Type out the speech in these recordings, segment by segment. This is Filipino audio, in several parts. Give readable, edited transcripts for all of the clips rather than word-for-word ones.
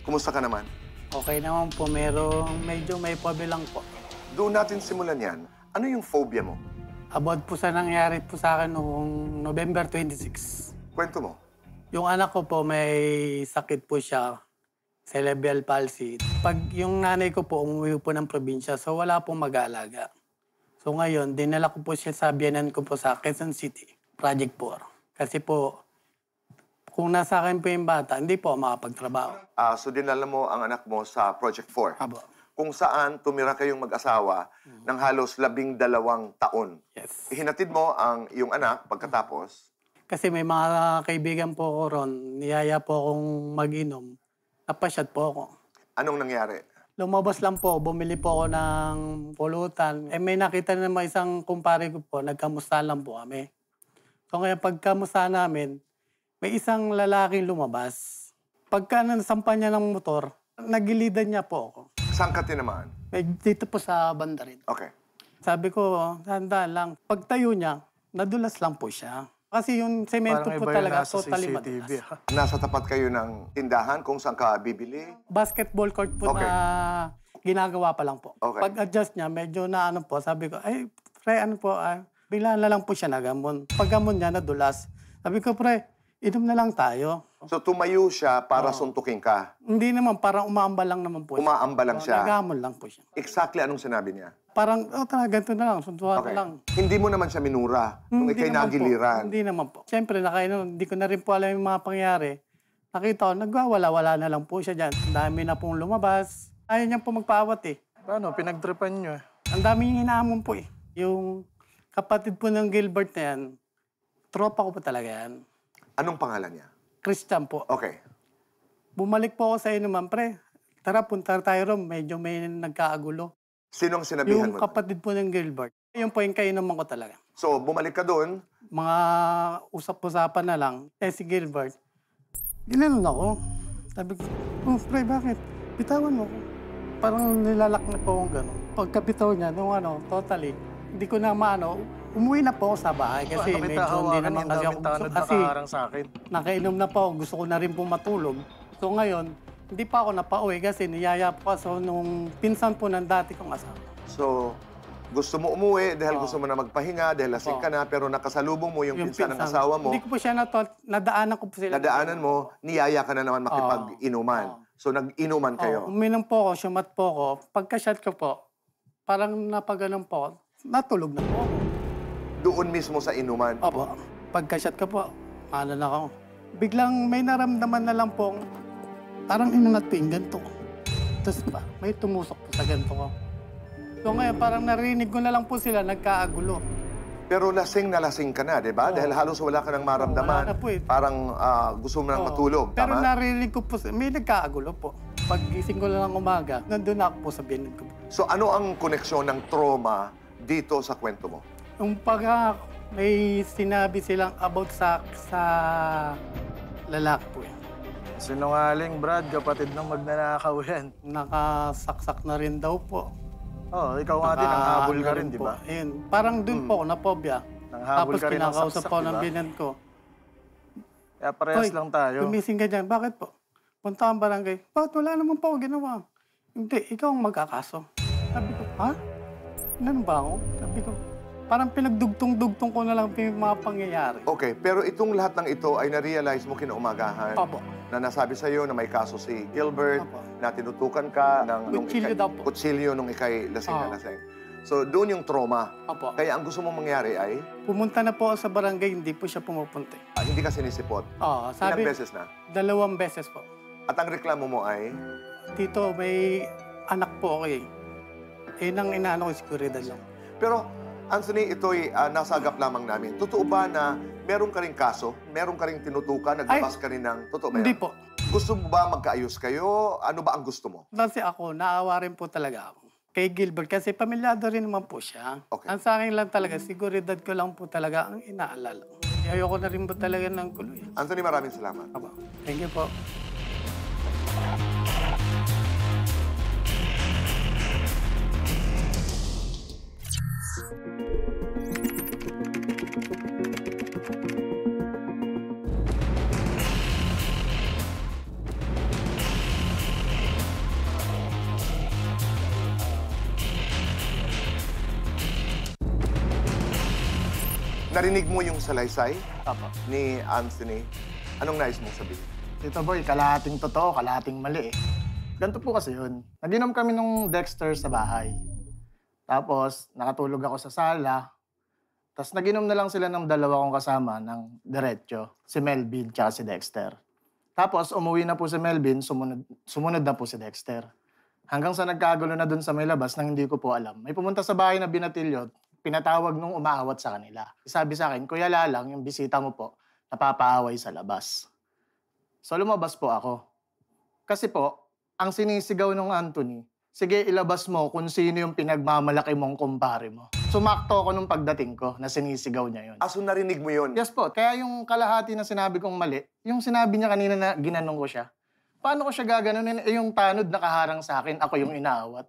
Kumusta ka naman? Okay naman po, medyo may pabilang po. Doon natin simulan yan. Ano yung phobia mo? About po sa nangyari po sa akin noong November 26. Kwento mo. Yung anak ko po may sakit po siya, cerebral palsy. Pag yung nanay ko po umuwi po ng probinsya, so wala pong mag-aalaga. So ngayon, dinala ko po siya sa biyanan ko po sa Quezon City, Project 4. Kasi po, kung nasa akin po yung bata, hindi po makapagtrabaho. So dinala mo ang anak mo sa Project 4. Abo. Kung saan tumira kayong mag-asawa ng halos 12 taon. Yes. Ihinatid mo ang iyong anak pagkatapos. Kasi may mga kaibigan po ako ron, niyaya po akong mag-inom. Napasyat po ako. Anong nangyari? Lumabas lang po, bumili po ako ng pulutan. May nakita naman isang kumpare ko po, nagkamusta lang po kami. So ngayon pagkamusta namin, may isang lalaking lumabas. Pagka nasampan niya ng motor, nagilidan niya po ako. Saan ka tinamaan? Dito po sa banda rin. Okay. Sabi ko, tandaan lang. Pagtayo niya, nadulas lang po siya. Kasi yung semento po talaga totally madulas. Nasa tapat kayo ng tindahan kung saan ka bibili? Basketball court po Okay. na ginagawa pa lang po. Okay. Pag-adjust niya, medyo na ano po, sabi ko, ay, pre, ano po, bigla na lang po siya nagamon. Paggamon niya, nadulas. Sabi ko, pre, inom na lang tayo. So tumayo siya para suntukin ka? Hindi naman, parang umaambal lang naman po siya. Umaambal lang siya? Nagamon lang po siya. Exactly anong sinabi niya? Parang, ganito na lang, suntuhan na lang. Hindi mo naman siya minura nung ikay naman nagiliran? Po. Hindi naman po. Siyempre, hindi ko na rin po alam yung mga pangyari. Nakita ko, nagwawala-wala na lang po siya dyan. Ang dami na pong lumabas. Ayaw niya po magpaawat eh. Paano? Pinagtripan niyo eh. Ang daming hinahamon po eh. Yung kapatid po ng Gilbert na yan, tropa ko po talaga yan. Anong pangalan niya? Christian po. Okay. Bumalik po ako sa inuman, pre. Tara, punta tayo ron. Medyo may nagkaagulo. Sinong sinabihan Yung mo? kapatid po ng Gilbert. Yun po yung kainuman ko talaga. So, bumalik ka doon. Mga usap-usapan na lang. Si Gilbert, ginanon ako. Sabi ko, oh, pre, bakit? Bitawan mo ko. Parang nilalak na po akong gano'n. Pagkabitaw niya, totally, hindi ko na umuwi na po ako sa bahay kasi medyo hindi naman kasi ako kasi sa akin. nakainom na po ako. Gusto ko na rin po matulog. So ngayon, hindi pa ako napauwi kasi niyaya po ako nung pinsan po ng dati kong asawa. So, gusto mo umuwi dahil gusto mo na magpahinga, dahil lasing ka na, pero nakasalubong mo yung pinsan ng asawa mo. Hindi ko po siya nadaanan ko po sila. Nadaanan mo, niyaya ka na naman makipag-inuman. So, nag-inuman kayo. Uminom po ako, syumat po ako. Pagka-shot ko po, parang napaganon po, natulog na po ako. Doon mismo sa inuman. Opo, pagka-shot ko po, na ako. Biglang may naramdaman na lang po, parang inangat po yung ganito ko. Tapos pa, may tumusok po sa ganito ko. So ngayon, parang narinig ko na lang po sila, nagkaagulo. Pero lasing na lasing ka na, di ba? Dahil halos wala ka nang maramdaman. Wala na po eh. Parang gusto mo nang matulog, Pero tama? narinig ko po, may nagkaagulo po. Pag gising ko na lang umaga, nandun na ako po sa binig ko. So, ano ang koneksyon ng trauma dito sa kwento mo? Yung may sinabi silang about sa lalaki po eh. Sinungaling, Brad. Kapatid ng magnanakaw yan. Nakasaksak na rin daw po. Oo, ikaw nga din. Ang habol ka rin, di ba? Ayun. Parang dun po ako napobya. Nanghabol Tapos ka rin ng kinakausap saksak, po di ng ba? binan ko. Kaya parehas lang tayo. Gumising ka dyan. Bakit po? Punta kang barangay. Bakit wala naman po ako ginawa? Hindi, ikaw ang magkakaso. Sabi ko, ha? Ganun ba ako? Sabi ko, parang pinagdugtong-dugtong ko na lang yung mga pangyayari. Okay, pero itong lahat ng ito ay na-realize mo kinaumagahan Opo. na nasabi sa'yo na may kaso si Gilbert, Opo. na tinutukan ka ng Kutsilyo daw po. kutsilyo nung ikay lasing na lasing. So, doon yung trauma. Opo. Kaya ang gusto mong mangyari ay Pumunta na po ako sa barangay, hindi po siya pumupunta. hindi ka sinisipot. Oo, sabi, Ilang beses na? 2 beses po. At ang reklamo mo ay, Tito, may anak po ako eh. Eh, nang inaano ko seguridad lang. pero Anthony, ito'y nasagap lamang namin. Totoo ba na meron ka ring kaso? Meron ka ring tinutukan? Naglabas ka rin ng... Totoo ba yan? Hindi po. Gusto mo ba magkaayos kayo? Ano ba ang gusto mo? Kasi ako, naawa rin po talaga ako. Kay Gilbert, kasi pamilyado rin naman po siya. Okay. Ang sa akin lang talaga, seguridad ko lang po talaga ang inaalala. Ayoko na rin po talaga ng gulo eh. Anthony, maraming salamat. Aba, thank you po. Narinig mo yung salaysay Apo. ni Anthony. Anong nais mong sabihin? Tito Boy, kalahating totoo, kalahating mali eh. Ganito po kasi yun. Nag-inom kami nung Dexter sa bahay. Tapos, nakatulog ako sa sala. Tapos nag-inom na lang sila ng dalawa kong kasama ng diretso. Si Melvin tsaka si Dexter. Tapos, umuwi na po si Melvin, sumunod na po si Dexter. Hanggang sa nagkagulo na dun sa may labas nang hindi ko po alam. May pumunta sa bahay na binatilyo, pinatawag nung umaawat sa kanila. Sabi sa akin, Kuya Lalang, yung bisita mo po, napapaaway sa labas. So lumabas po ako. Kasi po, ang sinisigaw ng Anthony, sige ilabas mo kung sino yung pinagmamalaki mong kumpare mo. Sumakto ako nung pagdating ko na sinisigaw niya yun. Aso narinig mo yun? Yes po, kaya yung kalahati na sinabi kong mali, yung sinabi niya kanina na ginanong ko siya, paano ko siya gaganunin? Eh yung tanod nakaharang sa akin, ako yung inaawat.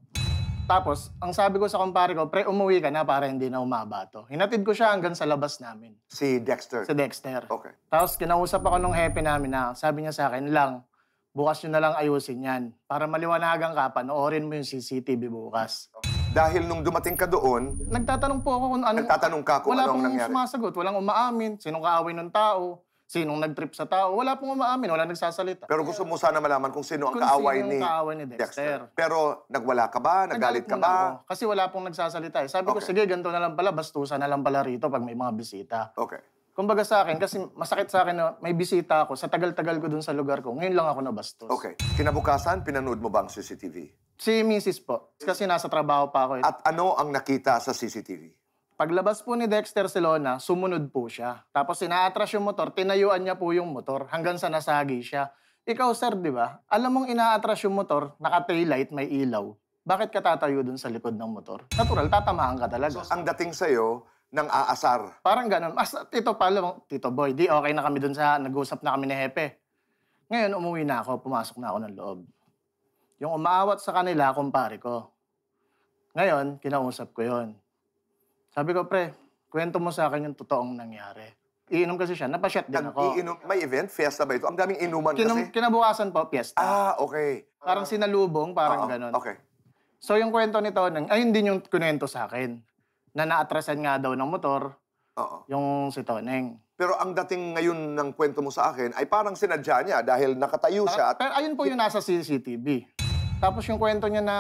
Tapos, ang sabi ko sa kumpare ko, pre, umuwi ka na para hindi na umabato. Hinatid ko siya hanggang sa labas namin. Si Dexter? Si Dexter. Okay. Tapos, kinausap ako nung hepe namin na sabi niya sa akin, Lang, bukas nyo na lang ayusin yan. Para maliwanagan ka, panoorin mo yung CCTV bukas. Dahil nung dumating ka doon, Nagtatanong po ako kung anong... nagtatanong ka kung wala anong pong nangyari. sumasagot, walang umaamin. Sinong kaaway ng tao, sinong nagtrip sa tao. Wala pong umaamin, wala nagsasalita. Pero gusto mo sana malaman kung sino ang Kung kaaway sino ni yung kaaway ni Dexter. Pero nagwala ka ba? Nagalit ka muna ba? ako, kasi wala pong nagsasalita eh. Sabi ko, Okay. sige, ganito na lang pala, bastusan na lang pala rito pag may mga bisita. Okay. Kumbaga sa akin, kasi masakit sa akin na may bisita ako, sa tagal-tagal ko dun sa lugar ko, ngayon lang ako nabastos. Okay. Kinabukasan, pinanood mo ba ang CCTV? Si Mrs. po, kasi nasa trabaho pa ako eh. At ano ang nakita sa CCTV? Paglabas po ni Dexter Silona, sumunod po siya. Tapos inaatras yung motor, tinayuan niya po yung motor hanggang sa nasagi siya. Ikaw, sir, di ba? Alam mong inaatras yung motor, naka-taillight, may ilaw. Bakit ka tatayo dun sa likod ng motor? Natural, tatamaan ka talaga. Ang dating sa'yo, ng aasar. Parang ganun. Tito Boy, di okay na kami dun sa, nag-usap na kami ni Hepe. Ngayon, umuwi na ako, pumasok na ako ng loob. Yung umaawat sa kanila, kumpare ko. Ngayon, kinausap ko yon. Sabi ko, pre, kwento mo sa akin yung totoong nangyari. Iinom kasi siya, napashot din ako. May event? Fiesta ba ito? Ang daming inuman kasi. Kinabukasan po, piyesta. Ah, okay. Parang sinalubong, parang Oo, ganun. Okay. So yung kwento nito, ay hindi yung kunento sa akin. Na naatrasan nga daw ng motor, Oo. yung si Toneng. Pero ang dating ngayon ng kwento mo sa akin ay parang sinadya niya dahil nakatayo siya at Pero ayun po yung nasa CCTV. Tapos yung kwento niya na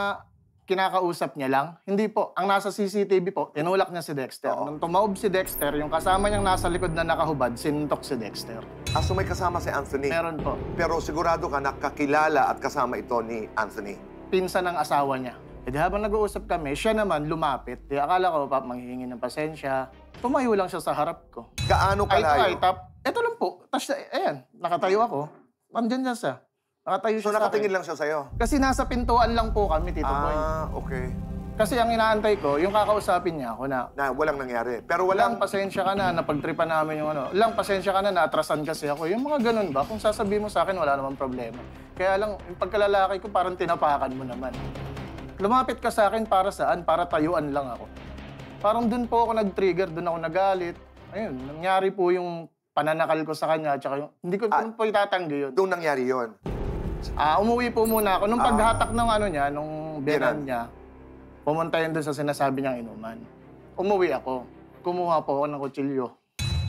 kinakausap niya lang, hindi po. Ang nasa CCTV po, tinulak niya si Dexter. Oo. Nung tumaob si Dexter, yung kasama niyang nasa likod na nakahubad, sinuntok si Dexter. so may kasama si Anthony. Meron po. Pero sigurado ka nakakilala at kasama ito ni Anthony. Pinsan ng asawa niya. E di habang nag-uusap kami, siya naman lumapit. Di akala ko, manghihingi ng pasensya. Tumayo lang siya sa harap ko. Gaano kalayo? Ay, tap. Eto lang po. Tapos, ayan, nakatayo ako. Nandyan niya siya. Nakatayo So siya sa nakatingin akin. lang siya sa'yo? Kasi nasa pintuan lang po kami, Tito Boy. Ah, okay. Kasi ang inaantay ko, yung kakausapin niya ako na, Na walang nangyari. Pero Lang, walang... pasensya ka na, napagtripan namin yung ano. Lang, pasensya ka na, naatrasan kasi ako. Yung mga ganun ba? Kung sasabihin mo sa akin, wala namang problema. Kaya lang, yung pagkalalaki ko, parang tinapakan mo naman. Lumapit ka sa akin para saan? Para tayuan lang ako. Parang dun po ako nag-trigger, dun ako nagalit. Ayun, nangyari po yung pananakal ko sa kanya, tsaka yung, hindi ko po itatanggi yun. Doon nangyari yon. Umuwi po muna ako. Nung paghatak ng ano niya, nung Biyanan. biyanan niya, pumunta yun doon sa sinasabi niyang inuman. Umuwi ako. Kumuha po ako ng kutsilyo.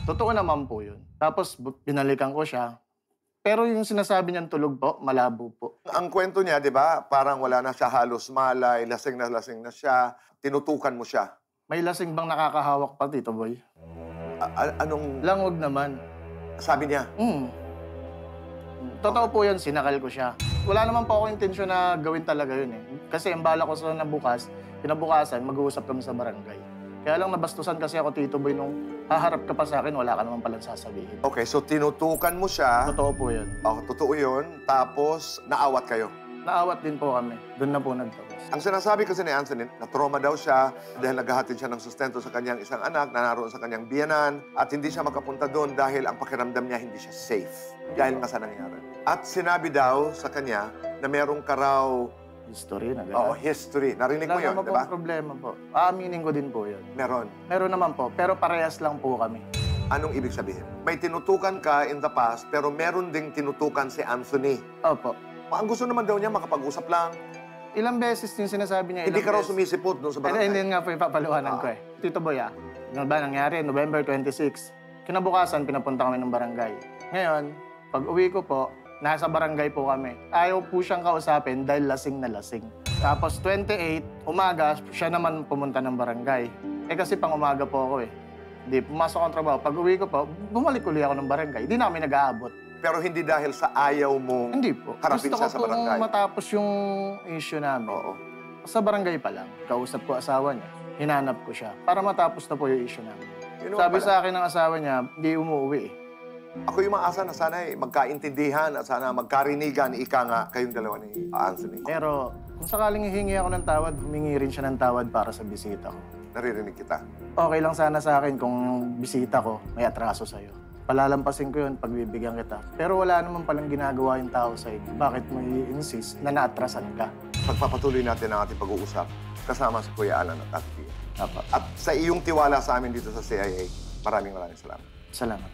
Totoo naman po yun. Tapos binalikan ko siya. Pero yung sinasabi niyang tulog po, malabo po. Ang kwento niya, di ba, parang wala na siya halos malay, lasing na siya, tinutukan mo siya. May lasing bang nakakahawak pa, Tito Boy? Anong Lang, wag naman. sabi niya? Totoo po yun, sinakal ko siya. Wala naman po ako intensyon na gawin talaga yun eh. Kasi ang bala ko sa kinabukasan, mag-uusap kami sa barangay. Kaya lang nabastusan kasi ako, Tito Boy, nung haharap ka pa sa akin, wala ka naman palang sasabihin. Okay, so tinutukan mo siya. Totoo po yun. Oh, totoo yun. Tapos, naawat kayo. naawat din po kami. Doon na po nagtapos. Ang sinasabi kasi ni Anthony, na-trauma daw siya dahil naghahatid siya ng sustento sa kanyang isang anak na naroon sa kanyang biyanan at hindi siya makapunta doon dahil ang pakiramdam niya hindi siya safe dahil nga sa nangyari. At sinabi daw sa kanya na merong karaw, History na history. Narinig mo Wala yun, naman di po ba? problema po. Aaminin ko din po yun. Meron. Meron naman po, pero parehas lang po kami. Anong ibig sabihin? May tinutukan ka in the past, pero meron ding tinutukan si Anthony. Opo. Ang gusto naman daw niya, makapag-usap lang. Ilang beses yung sinasabi niya. Hindi ilang ka raw beses. sumisipot doon sa barangay. Hindi nga po ipapaliwanag ko eh. Tito Boy, ano ba nangyari? November 26. Kinabukasan, pinapunta kami ng barangay. Ngayon, pag uwi ko po, nasa barangay po kami. Ayaw po siyang kausapin dahil lasing na lasing. Tapos 28, umaga, siya naman pumunta ng barangay. Eh kasi pang umaga po ako eh. Hindi, pumasok ang trabaho. Pag uwi ko po, bumalik uli ako ng barangay. Hindi na kami nag-aabot. Pero hindi dahil sa ayaw mong Hindi po. harapin Gusto siya ko sa pong barangay. matapos yung issue namin. Oo. Sa barangay pa lang, kausap ko asawa niya. Hinanap ko siya para matapos na po yung issue namin. Yun naman Sabi pala. sa akin ng asawa niya, hindi umuwi eh. Ako yung maasa na sana magkaintindihan at sana magkarinigan, ika nga, kayong dalawa ni Anthony. Pero kung sakaling hihingi ako ng tawad, humingi rin siya ng tawad para sa bisita ko. Naririnig kita. Okay lang sana sa akin kung yung bisita ko may atraso sa'yo. Palalampasin ko yun, pagbibigyan kita. Pero wala naman palang ginagawa yung tao sa inyo. Bakit mo i-insist na naatrasan ka? Pagpapatuloy natin ang ating pag-uusap kasama si Kuya Alan at Ate Pia. Apa. At sa iyong tiwala sa amin dito sa CIA, maraming salamat. Salamat.